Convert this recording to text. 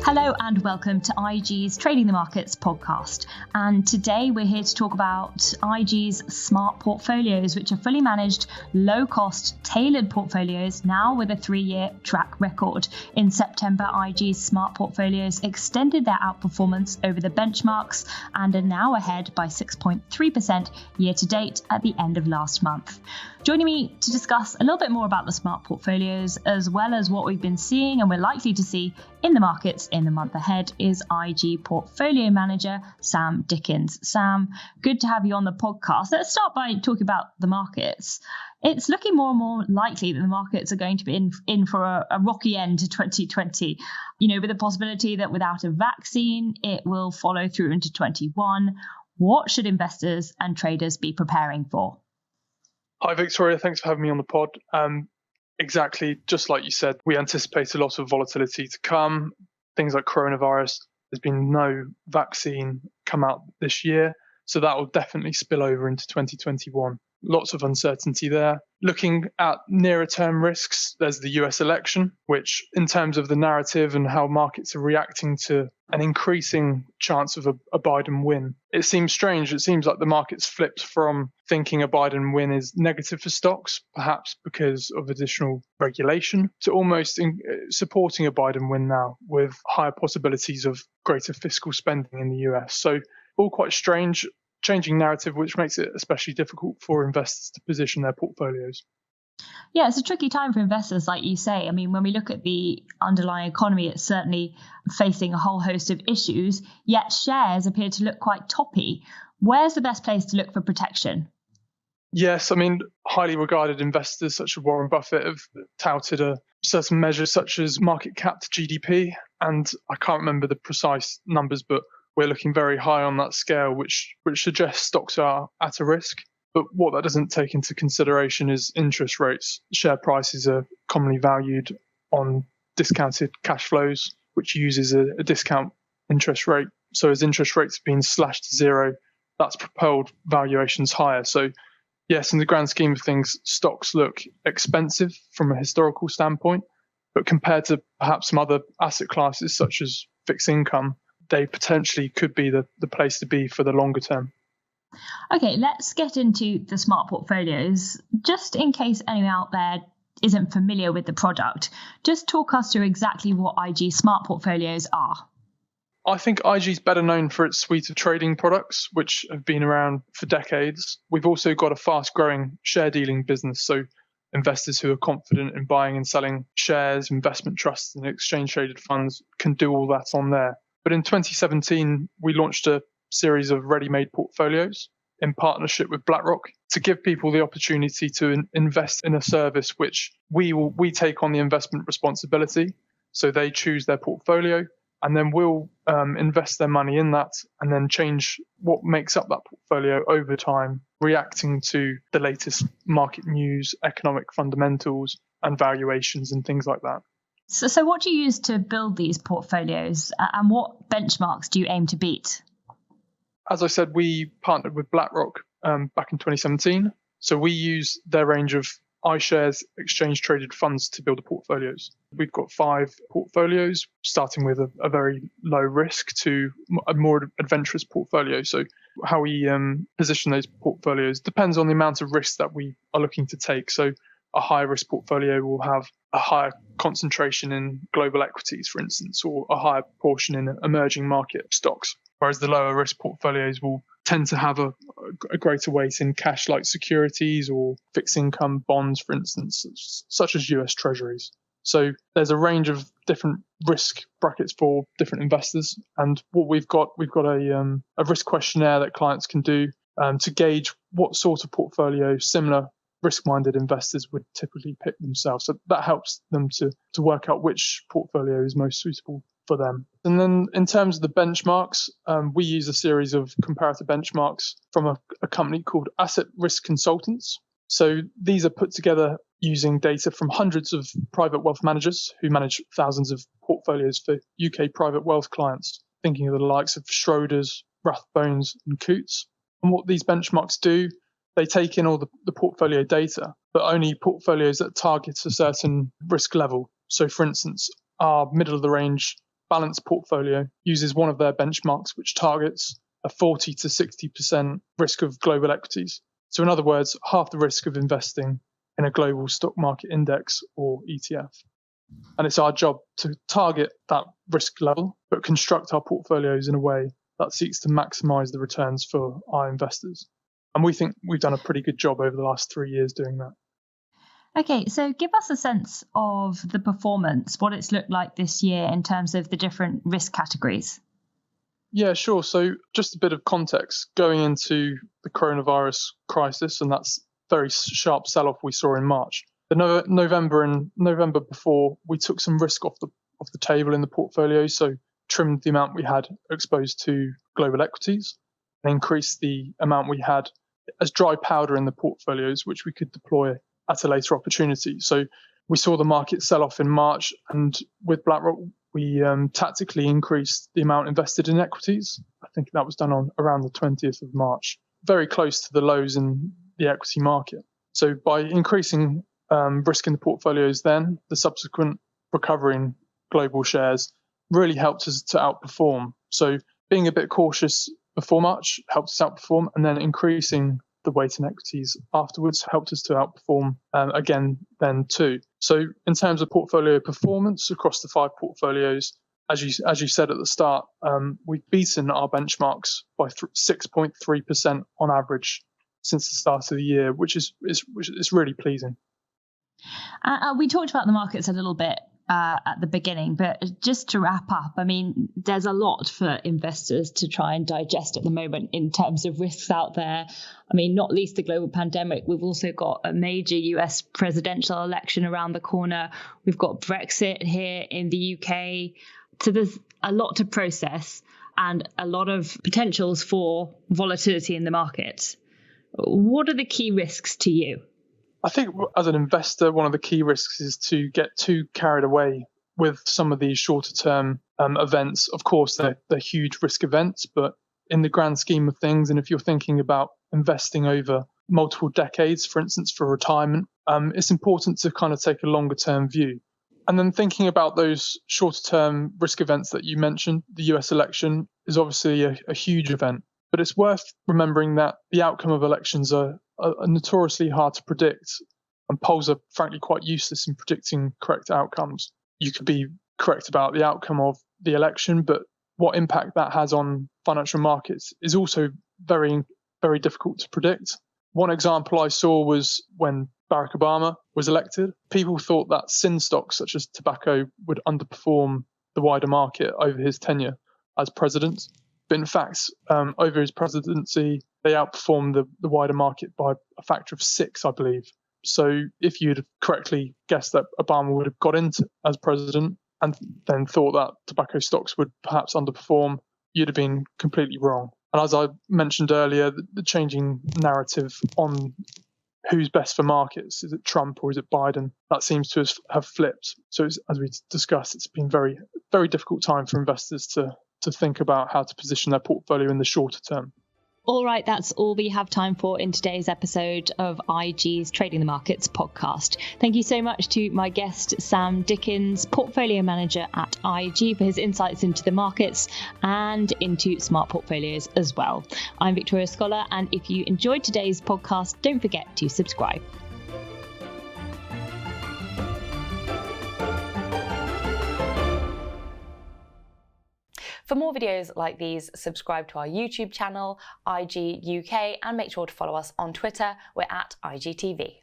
Hello and welcome to IG's Trading the Markets podcast. And today we're here to talk about IG's smart portfolios, which are fully managed, low-cost, tailored portfolios now with a 3-year track record. In September, IG's smart portfolios extended their outperformance over the benchmarks and are now ahead by 6.3% year to date at the end of last month. Joining me to discuss a little bit more about the smart portfolios, as well as what we've been seeing and we're likely to see in the markets in the month ahead, is IG Portfolio Manager Sam Dickens. Sam, good to have you on the podcast. Let's start by talking about the markets. It's looking more and more likely that the markets are going to be in for a rocky end to 2020, with the possibility that without a vaccine, it will follow through into 21. What should investors and traders be preparing for? Hi, Victoria. Thanks for having me on the pod. Exactly, just like you said, we anticipate a lot of volatility to come. Things like coronavirus, there's been no vaccine come out this year, so that will definitely spill over into 2021. Lots of uncertainty there. Looking at nearer term risks, there's the US election, which in terms of the narrative and how markets are reacting to an increasing chance of a Biden win, it seems strange. It seems like the market's flipped from thinking a Biden win is negative for stocks, perhaps because of additional regulation, to almost supporting a Biden win now with higher possibilities of greater fiscal spending in the US. So all quite strange. Changing narrative, which makes it especially difficult for investors to position their portfolios. Yeah, it's a tricky time for investors, like you say. I mean, when we look at the underlying economy, it's certainly facing a whole host of issues, yet shares appear to look quite toppy. Where's the best place to look for protection? Yes, I mean, highly regarded investors such as Warren Buffett have touted a certain measures such as market cap to GDP, and I can't remember the precise numbers, but we're looking very high on that scale, which suggests stocks are at a risk. But what that doesn't take into consideration is interest rates. Share prices are commonly valued on discounted cash flows, which uses a discount interest rate. So as interest rates have been slashed to zero, that's propelled valuations higher. So yes, in the grand scheme of things, stocks look expensive from a historical standpoint, but compared to perhaps some other asset classes such as fixed income, they potentially could be the place to be for the longer term. Okay, let's get into the smart portfolios. Just in case anyone out there isn't familiar with the product, just talk us through exactly what IG smart portfolios are. I think IG is better known for its suite of trading products, which have been around for decades. We've also got a fast-growing share dealing business, so investors who are confident in buying and selling shares, investment trusts, and exchange-traded funds can do all that on there. But in 2017, we launched a series of ready-made portfolios in partnership with BlackRock to give people the opportunity to invest in a service which we take on the investment responsibility. So they choose their portfolio, and then we'll invest their money in that and then change what makes up that portfolio over time, reacting to the latest market news, economic fundamentals, and valuations and things like that. So what do you use to build these portfolios and what benchmarks do you aim to beat? As I said, we partnered with BlackRock back in 2017. So we use their range of iShares exchange-traded funds to build the portfolios. We've got 5 portfolios, starting with a very low risk to a more adventurous portfolio. So how we position those portfolios depends on the amount of risk that we are looking to take. So a high-risk portfolio will have a higher concentration in global equities, for instance, or a higher portion in emerging market stocks, whereas the lower risk portfolios will tend to have a greater weight in cash-like securities or fixed income bonds, for instance, such as US Treasuries. So there's a range of different risk brackets for different investors. And what we've got a risk questionnaire that clients can do to gauge what sort of portfolio similar risk-minded investors would typically pick themselves. So that helps them to work out which portfolio is most suitable for them. And then in terms of the benchmarks, we use a series of comparative benchmarks from a company called Asset Risk Consultants. So these are put together using data from hundreds of private wealth managers who manage thousands of portfolios for UK private wealth clients, thinking of the likes of Schroders, Rathbones and Coutts. And what these benchmarks do, they take in all the portfolio data, but only portfolios that target a certain risk level. So for instance, our middle of the range balanced portfolio uses one of their benchmarks, which targets a 40 to 60% risk of global equities. So in other words, half the risk of investing in a global stock market index or ETF. And it's our job to target that risk level, but construct our portfolios in a way that seeks to maximize the returns for our investors. And we think we've done a pretty good job over the last 3 years doing that. Okay, so give us a sense of the performance, what it's looked like this year in terms of the different risk categories. Yeah, sure. So just a bit of context going into the coronavirus crisis, and that's very sharp sell-off we saw in March. The November before, we took some risk off the table in the portfolio, so trimmed the amount we had exposed to global equities and increased the amount we had as dry powder in the portfolios, which we could deploy at a later opportunity. So we saw the market sell off in March, and with BlackRock, we tactically increased the amount invested in equities. I think that was done on around the 20th of March, very close to the lows in the equity market. So by increasing risk in the portfolios, then the subsequent recovery in global shares really helped us to outperform. So being a bit cautious before March helped us outperform, and then increasing the weight in equities afterwards helped us to outperform again then too. So in terms of portfolio performance across the 5 portfolios, as you said at the start, we've beaten our benchmarks by 6.3% on average since the start of the year, which is really pleasing. We talked about the markets a little bit at the beginning, but just to wrap up, I mean, there's a lot for investors to try and digest at the moment in terms of risks out there. I mean, not least the global pandemic. We've also got a major US presidential election around the corner. We've got Brexit here in the UK. So there's a lot to process and a lot of potentials for volatility in the market. What are the key risks to you? I think as an investor, one of the key risks is to get too carried away with some of these shorter term events. Of course, they're huge risk events, but in the grand scheme of things, and if you're thinking about investing over multiple decades, for instance, for retirement, it's important to kind of take a longer term view. And then thinking about those shorter term risk events that you mentioned, the US election is obviously a huge event, but it's worth remembering that the outcome of elections are notoriously hard to predict, and polls are frankly quite useless in predicting correct outcomes. You could be correct about the outcome of the election, but what impact that has on financial markets is also very, very difficult to predict. One example I saw was when Barack Obama was elected. People thought that sin stocks such as tobacco would underperform the wider market over his tenure as president. But in fact, over his presidency, they outperformed the wider market by a factor of 6, I believe. So if you'd correctly guessed that Obama would have got into as president and then thought that tobacco stocks would perhaps underperform, you'd have been completely wrong. And as I mentioned earlier, the changing narrative on who's best for markets, is it Trump or is it Biden, that seems to have flipped. So as we discussed, it's been very, very difficult time for investors to think about how to position their portfolio in the shorter term. All right, that's all we have time for in today's episode of IG's Trading the Markets podcast. Thank you so much to my guest, Sam Dickens, portfolio manager at IG, for his insights into the markets and into smart portfolios as well. I'm Victoria Scholar, and if you enjoyed today's podcast, don't forget to subscribe. For more videos like these, subscribe to our YouTube channel, IG UK, and make sure to follow us on Twitter. We're at IGTV.